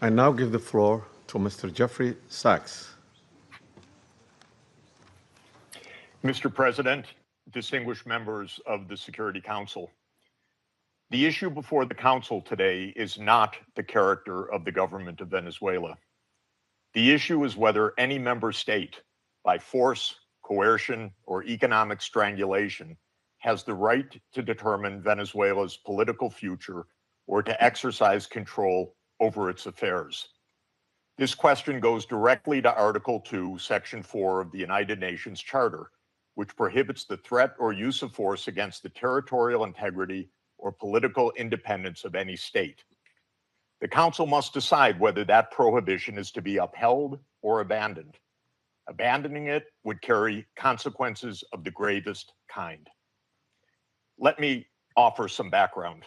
I now give the floor to Mr. Jeffrey Sachs. Mr. President, distinguished members of the Security Council, the issue before the Council today is not the character of the government of Venezuela. The issue is whether any member state, by force, coercion, or economic strangulation, has the right to determine Venezuela's political future or to exercise control over its affairs. This question goes directly to Article 2, Section 4 of the United Nations Charter, which prohibits the threat or use of force against the territorial integrity or political independence of any state. The Council must decide whether that prohibition is to be upheld or abandoned. Abandoning it would carry consequences of the gravest kind. Let me offer some background.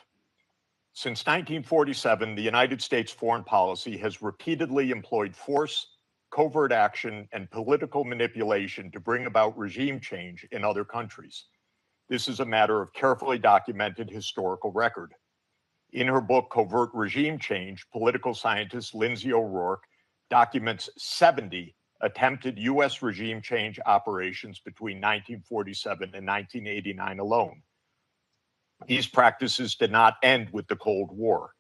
Since 1947, the United States foreign policy has repeatedly employed force, covert action, and political manipulation to bring about regime change in other countries. This is a matter of carefully documented historical record. In her book, Covert Regime Change, political scientist Lindsay O'Rourke documents 70 attempted U.S. regime change operations between 1947 and 1989 alone. These practices did not end with the Cold War.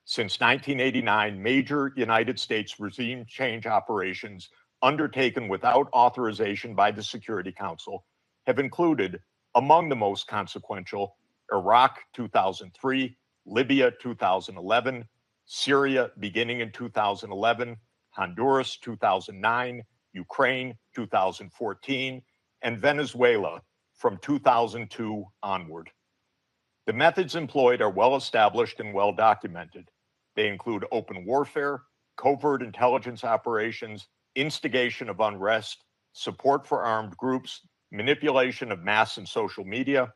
Since 1989, major United States regime change operations undertaken without authorization by the Security Council have included, among the most consequential, Iraq 2003, Libya 2011, Syria beginning in 2011, Honduras 2009, Ukraine 2014, and Venezuela from 2002 onward. The methods employed are well established and well documented. They include open warfare, covert intelligence operations, instigation of unrest, support for armed groups, manipulation of mass and social media,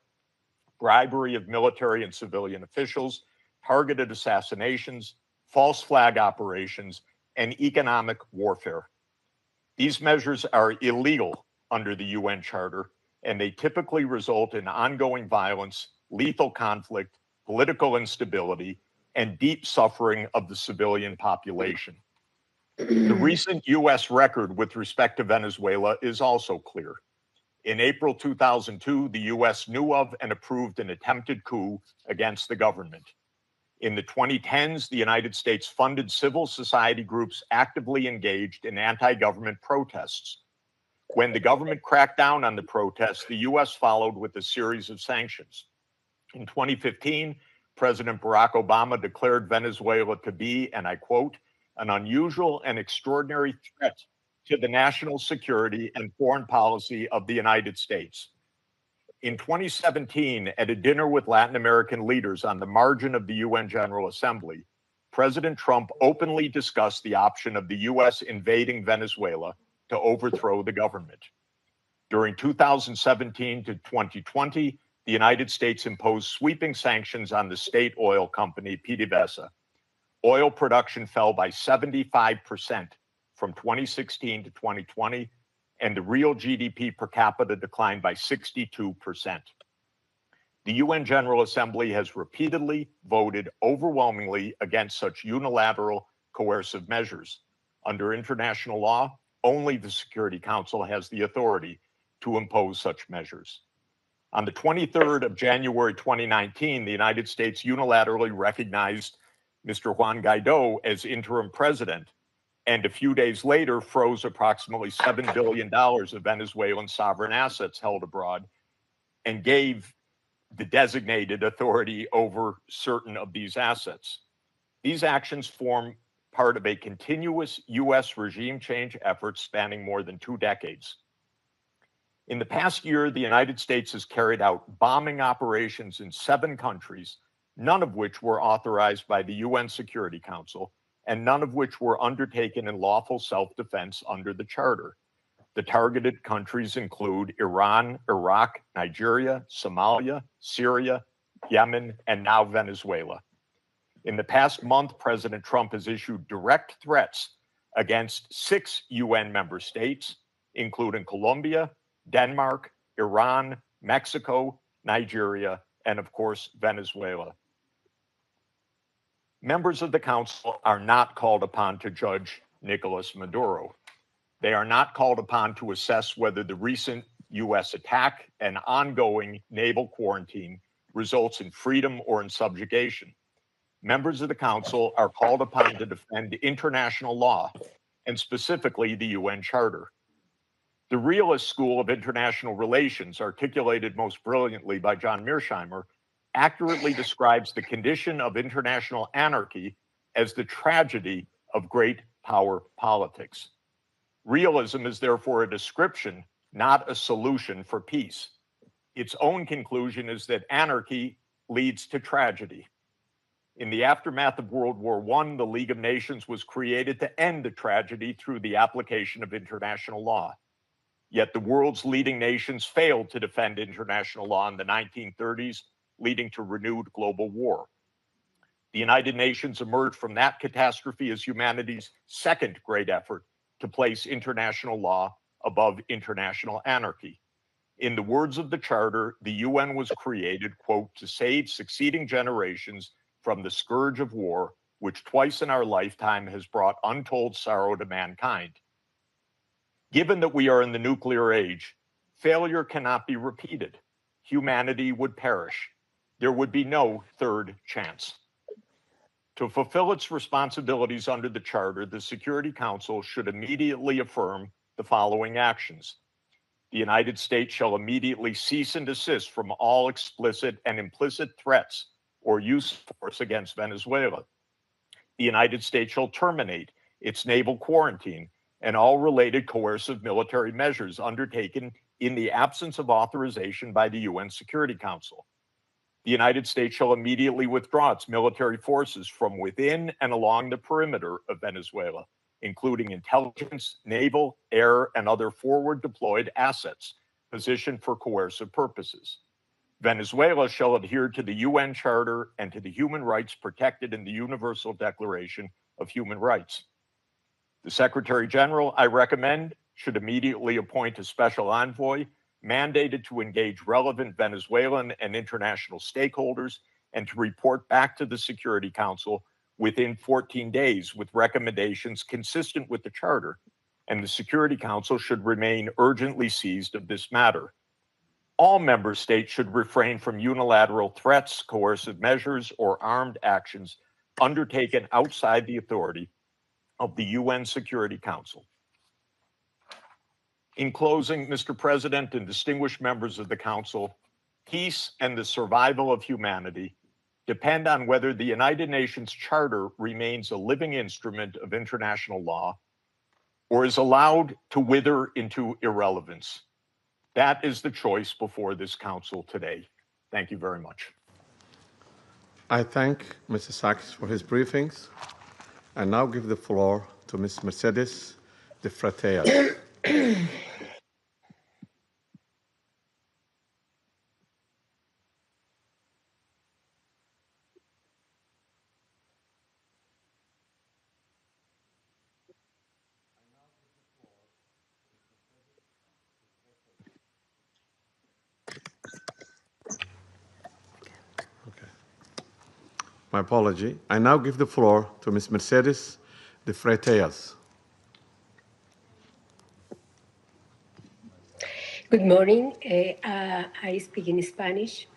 bribery of military and civilian officials, targeted assassinations, false flag operations, and economic warfare. These measures are illegal under the UN Charter, and they typically result in ongoing violence, lethal conflict, political instability, and deep suffering of the civilian population. The recent U.S. record with respect to Venezuela is also clear. In April 2002, the U.S. knew of and approved an attempted coup against the government. In the 2010s, the United States funded civil society groups actively engaged in anti-government protests. When the government cracked down on the protests, the U.S. followed with a series of sanctions. In 2015, President Barack Obama declared Venezuela to be, and I quote, an unusual and extraordinary threat to the national security and foreign policy of the United States. In 2017, at a dinner with Latin American leaders on the margin of the UN General Assembly, President Trump openly discussed the option of the U.S. invading Venezuela to overthrow the government. During 2017 to 2020, the United States imposed sweeping sanctions on the state oil company PDVSA. Oil production fell by 75% from 2016 to 2020, and the real GDP per capita declined by 62%. The UN General Assembly has repeatedly voted overwhelmingly against such unilateral coercive measures. Under international law, only the Security Council has the authority to impose such measures. On the 23rd of January 2019, the United States unilaterally recognized Mr. Juan Guaido as interim president, and a few days later froze approximately $7 billion of Venezuelan sovereign assets held abroad and gave the designated authority over certain of these assets. These actions form part of a continuous U.S. regime change effort spanning more than 2 decades. In the past year, the United States has carried out bombing operations in 7 countries, none of which were authorized by the UN Security Council, and none of which were undertaken in lawful self-defense under the Charter. The targeted countries include Iran, Iraq, Nigeria, Somalia, Syria, Yemen, and now Venezuela. In the past month, President Trump has issued direct threats against 6 UN member states, including Colombia, Denmark, Iran, Mexico, Nigeria, and of course, Venezuela. Members of the council are not called upon to judge Nicolas Maduro. They are not called upon to assess whether the recent U.S. attack and ongoing naval quarantine results in freedom or in subjugation. Members of the council are called upon to defend international law, and specifically the UN Charter. The realist school of international relations, articulated most brilliantly by John Mearsheimer, accurately describes the condition of international anarchy as the tragedy of great power politics. Realism is therefore a description, not a solution for peace. Its own conclusion is that anarchy leads to tragedy. In the aftermath of World War I, the League of Nations was created to end the tragedy through the application of international law. Yet the world's leading nations failed to defend international law in the 1930s, leading to renewed global war. The United Nations emerged from that catastrophe as humanity's second great effort to place international law above international anarchy. In the words of the Charter, the UN was created, quote, to save succeeding generations from the scourge of war, which twice in our lifetime has brought untold sorrow to mankind. Given that we are in the nuclear age, failure cannot be repeated. Humanity would perish. There would be no third chance. To fulfill its responsibilities under the Charter, the Security Council should immediately affirm the following actions. The United States shall immediately cease and desist from all explicit and implicit threats or use of force against Venezuela. The United States shall terminate its naval quarantine and all related coercive military measures undertaken in the absence of authorization by the UN Security Council. The United States shall immediately withdraw its military forces from within and along the perimeter of Venezuela, including intelligence, naval, air, and other forward deployed assets positioned for coercive purposes. Venezuela shall adhere to the UN Charter and to the human rights protected in the Universal Declaration of Human Rights. The Secretary General, I recommend, should immediately appoint a special envoy mandated to engage relevant Venezuelan and international stakeholders and to report back to the Security Council within 14 days with recommendations consistent with the Charter, and the Security Council should remain urgently seized of this matter. All member states should refrain from unilateral threats, coercive measures, or armed actions undertaken outside the authority of the UN Security Council. In closing, Mr. President and distinguished members of the Council, peace and the survival of humanity depend on whether the United Nations Charter remains a living instrument of international law or is allowed to wither into irrelevance. That is the choice before this Council today. Thank you very much. I thank Mr. Sachs for his briefings. I now give the floor to Ms. Mercedes de Freitas. My apology. I now give the floor to Ms. Mercedes de Freitas. Good morning. I speak in Spanish.